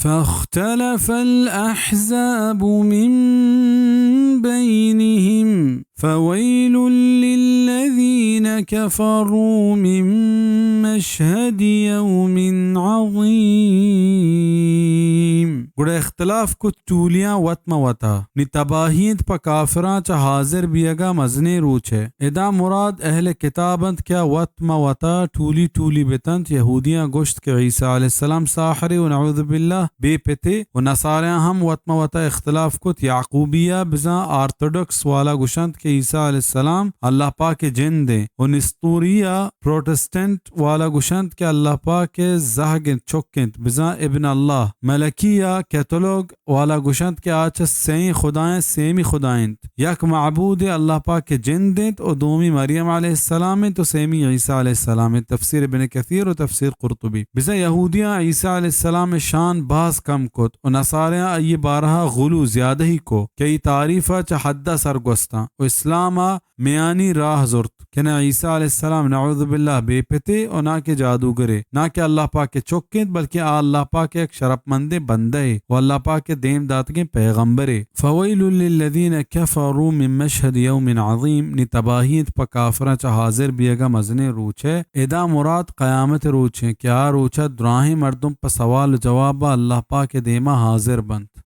فاختلف الأحزاب من بينهم فويل للذين كفروا من مشهد يوم عظيم. گڑا اختلاف کچھ ٹولیاں وطما وطا نی تباہیت پا کافراں چا حاضر بیگا مزنے روچے ادا مراد اہل کتابند کیا وطما وطا ٹولی ٹولی بتنت یہودیاں گوشت کے عیسیٰ علیہ السلام ساحر و نعوذ باللہ بے پتے و نصاریاں ہم وطما وطا اختلاف کت یعقوبیہ بزاں آرتھوڈکس والا گوشند کے عیسیٰ علیہ السلام اللہ پاک جن دے و نستوریہ پروٹسٹنٹ والا گوشند کے اللہ پاک زہگن چکند بزاں ابن اللہ ملکیہ کیتھولوگ والا گوشند کے آچ سین خدائیں سیمی خدائیں یک معبود اللہ پاک جن دیں اور دومی مریم علیہ السلام تو سیمی عیسیٰ علیہ السلام تفسیر ابن کثیر و تفسیر قرطبی بزا یہودیاں عیسیٰ علیہ السلام شان باز کم کت و نصاریاں یہ بارہا غلو زیادہ ہی کو کئی تعریفہ چا حدہ سرگوستاں و اسلامہ میانی راہ زرت کہ نہ عیسیٰ علیہ السلام نعوذ باللہ بے پتے اور نہ کہ جادوگرے نہ کہ اللہ پاک کے چوکیں بلکہ اللہ پاک ایک شرف مند بندے و اللہ پاک کے دیم داتگیں پیغمبرے فویل للذین کفروا من مشہد یوم عظیم نی تباہیت پا کافرہ چا حاضر بیگا مزنے روچے ادا مراد قیامت روچے کیا روچہ دراہیں مردم پا سوال جوابا اللہ پاک دیما حاضر بند